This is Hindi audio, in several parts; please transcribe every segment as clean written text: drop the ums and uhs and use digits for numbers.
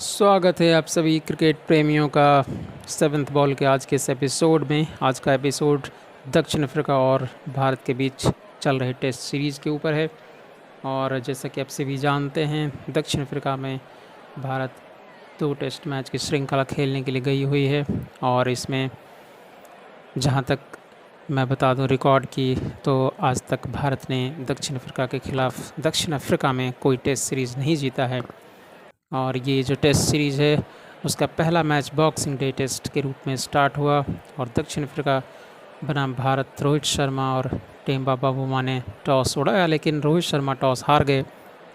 स्वागत है आप सभी क्रिकेट प्रेमियों का सेवन्थ बॉल के आज के इस एपिसोड में। आज का एपिसोड दक्षिण अफ्रीका और भारत के बीच चल रहे टेस्ट सीरीज़ के ऊपर है। और जैसा कि आप सभी जानते हैं, दक्षिण अफ्रीका में भारत 2 टेस्ट मैच की श्रृंखला खेलने के लिए गई हुई है। और इसमें जहां तक मैं बता दूं रिकॉर्ड की, तो आज तक भारत ने दक्षिण अफ्रीका के खिलाफ दक्षिण अफ्रीका में कोई टेस्ट सीरीज़ नहीं जीता है। और ये जो टेस्ट सीरीज़ है उसका पहला मैच बॉक्सिंग डे टेस्ट के रूप में स्टार्ट हुआ और दक्षिण अफ्रीका बनाम भारत, रोहित शर्मा और टेम्बा बाबूमा ने टॉस उड़ाया, लेकिन रोहित शर्मा टॉस हार गए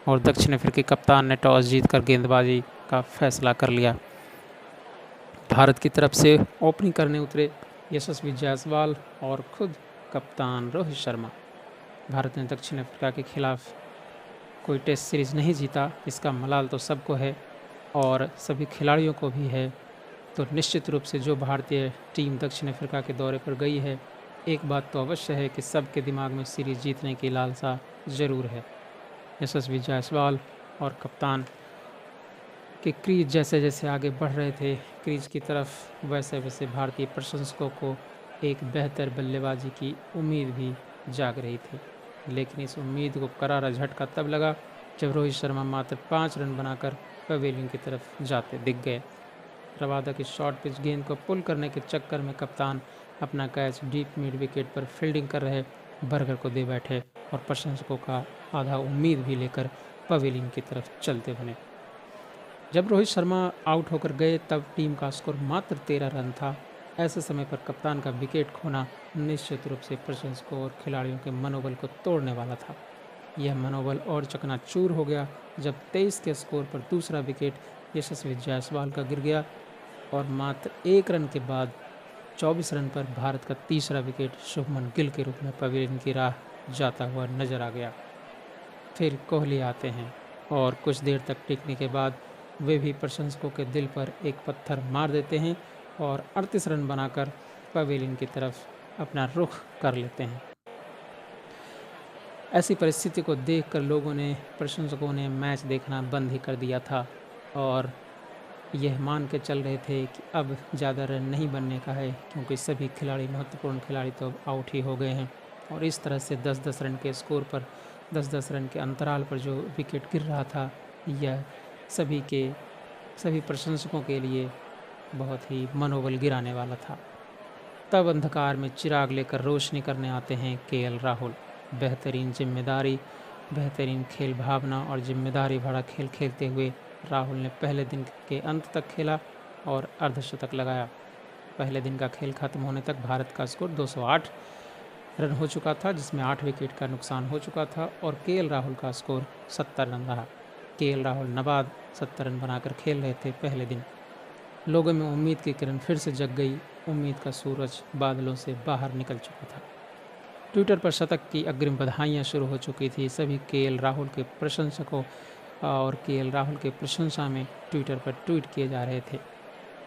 और दक्षिण अफ्रीकी कप्तान ने टॉस जीतकर गेंदबाजी का फैसला कर लिया। भारत की तरफ से ओपनिंग करने उतरे यशस्वी जायसवाल और खुद कप्तान रोहित शर्मा। भारत ने दक्षिण अफ्रीका के खिलाफ कोई टेस्ट सीरीज़ नहीं जीता, इसका मलाल तो सबको है और सभी खिलाड़ियों को भी है। तो निश्चित रूप से जो भारतीय टीम दक्षिण अफ्रीका के दौरे पर गई है, एक बात तो अवश्य है कि सबके दिमाग में सीरीज़ जीतने की लालसा ज़रूर है। यशस्वी जायसवाल और कप्तान के क्रीज जैसे जैसे आगे बढ़ रहे थे क्रीज की तरफ, वैसे वैसे भारतीय प्रशंसकों को एक बेहतर बल्लेबाजी की उम्मीद भी जाग रही थी। लेकिन इस उम्मीद को करारा झटका तब लगा जब रोहित शर्मा मात्र 5 रन बनाकर पवेलियन की तरफ जाते दिख गए। रवादा की शॉर्ट पिच गेंद को पुल करने के चक्कर में कप्तान अपना कैच डीप मिड विकेट पर फील्डिंग कर रहे बर्गर को दे बैठे और प्रशंसकों का आधा उम्मीद भी लेकर पवेलियन की तरफ चलते बने। जब रोहित शर्मा आउट होकर गए तब टीम का स्कोर मात्र 13 रन था। ऐसे समय पर कप्तान का विकेट खोना निश्चित रूप से प्रशंसकों और खिलाड़ियों के मनोबल को तोड़ने वाला था। यह मनोबल और चकनाचूर हो गया जब 23 के स्कोर पर दूसरा विकेट यशस्वी जायसवाल का गिर गया और मात्र 1 रन के बाद 24 रन पर भारत का तीसरा विकेट शुभमन गिल के रूप में पवेलियन की राह जाता हुआ नजर आ गया। फिर कोहली आते हैं और कुछ देर तक टिकने के बाद वे भी प्रशंसकों के दिल पर एक पत्थर मार देते हैं और 38 रन बनाकर पवेलियन की तरफ अपना रुख कर लेते हैं। ऐसी परिस्थिति को देखकर प्रशंसकों ने मैच देखना बंद ही कर दिया था और यह मान के चल रहे थे कि अब ज़्यादा रन नहीं बनने का है, क्योंकि सभी खिलाड़ी, महत्वपूर्ण खिलाड़ी तो अब आउट ही हो गए हैं। और इस तरह से 10-10 रन के स्कोर पर, 10-10 रन के अंतराल पर जो विकेट गिर रहा था, यह सभी प्रशंसकों के लिए बहुत ही मनोबल गिराने वाला था। तब अंधकार में चिराग लेकर रोशनी करने आते हैं केएल राहुल। बेहतरीन जिम्मेदारी, बेहतरीन खेल भावना और जिम्मेदारी भरा खेल खेलते हुए राहुल ने पहले दिन के अंत तक खेला और अर्धशतक लगाया। पहले दिन का खेल खत्म होने तक भारत का स्कोर 208 रन हो चुका था, जिसमें 8 विकेट का नुकसान हो चुका था और केएल राहुल का स्कोर 70 रन रहा। केएल राहुल नबाद 70 रन बनाकर खेल रहे थे पहले दिन। लोगों में उम्मीद की किरण फिर से जग गई। उम्मीद का सूरज बादलों से बाहर निकल चुका था। ट्विटर पर शतक की अग्रिम बधाइयाँ शुरू हो चुकी थी। सभी केएल राहुल के प्रशंसकों और केएल राहुल के प्रशंसा में ट्विटर पर ट्वीट किए जा रहे थे।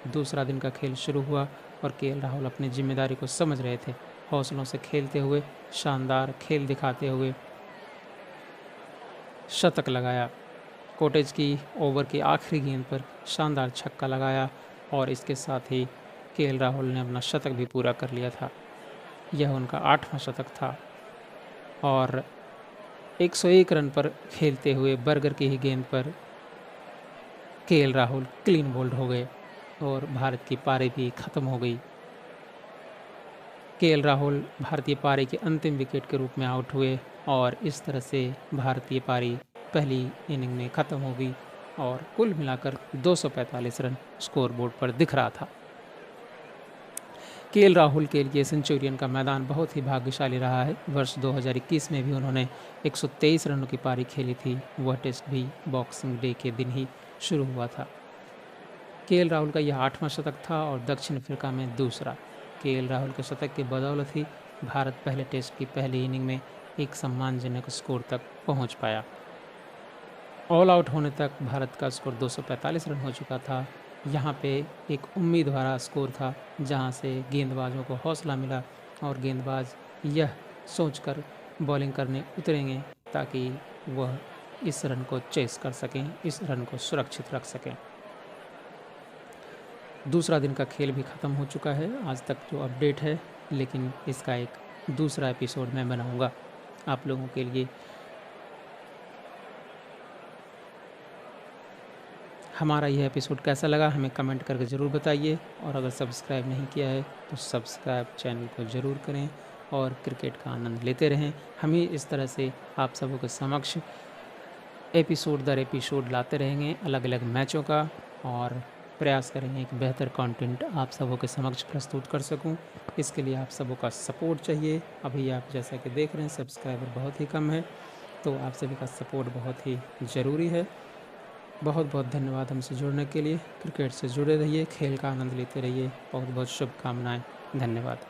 दूसरा दिन का खेल शुरू हुआ और केएल राहुल अपनी जिम्मेदारी को समझ रहे थे। हौसलों से खेलते हुए, शानदार खेल दिखाते हुए शतक लगाया। कोटेज की ओवर की आखिरी गेंद पर शानदार छक्का लगाया और इसके साथ ही केएल राहुल ने अपना शतक भी पूरा कर लिया था। यह उनका 8वां शतक था और 101 रन पर खेलते हुए बर्गर की ही गेंद पर केएल राहुल क्लीन बोल्ड हो गए और भारत की पारी भी खत्म हो गई। केएल राहुल भारतीय पारी के अंतिम विकेट के रूप में आउट हुए और इस तरह से भारतीय पारी पहली इनिंग में ख़त्म हो गई और कुल मिलाकर 245 रन स्कोर बोर्ड पर दिख रहा था। केएल राहुल के लिए सेंचुरियन का मैदान बहुत ही भाग्यशाली रहा है। वर्ष 2021 में भी उन्होंने 123 रनों की पारी खेली थी। वह टेस्ट भी बॉक्सिंग डे के दिन ही शुरू हुआ था। केएल राहुल का यह 8वां शतक था और दक्षिण अफ्रीका में दूसरा। केएल राहुल के शतक की बदौलत ही भारत पहले टेस्ट की पहली इनिंग में एक सम्मानजनक स्कोर तक पहुंच पाया। ऑल आउट होने तक भारत का स्कोर 245 रन हो चुका था। यहाँ पे एक उम्मीद भरा स्कोर था, जहाँ से गेंदबाजों को हौसला मिला और गेंदबाज यह सोचकर बॉलिंग करने उतरेंगे ताकि वह इस रन को चेस कर सकें, इस रन को सुरक्षित रख सकें। दूसरा दिन का खेल भी ख़त्म हो चुका है आज तक जो अपडेट है, लेकिन इसका एक दूसरा एपिसोड मैं बनाऊंगा आप लोगों के लिए। हमारा यह एपिसोड कैसा लगा हमें कमेंट करके ज़रूर बताइए, और अगर सब्सक्राइब नहीं किया है तो सब्सक्राइब चैनल को ज़रूर करें और क्रिकेट का आनंद लेते रहें। हम ही इस तरह से आप सबों के समक्ष एपिसोड दर एपिसोड लाते रहेंगे अलग अलग मैचों का, और प्रयास करेंगे एक बेहतर कंटेंट आप सबों के समक्ष प्रस्तुत कर सकूं। इसके लिए आप सबों का सपोर्ट चाहिए। अभी आप जैसा कि देख रहे हैं सब्सक्राइबर बहुत ही कम है, तो आप सभी का सपोर्ट बहुत ही ज़रूरी है। बहुत बहुत धन्यवाद हमसे जुड़ने के लिए। क्रिकेट से जुड़े रहिए, खेल का आनंद लेते रहिए। बहुत बहुत शुभकामनाएं। धन्यवाद।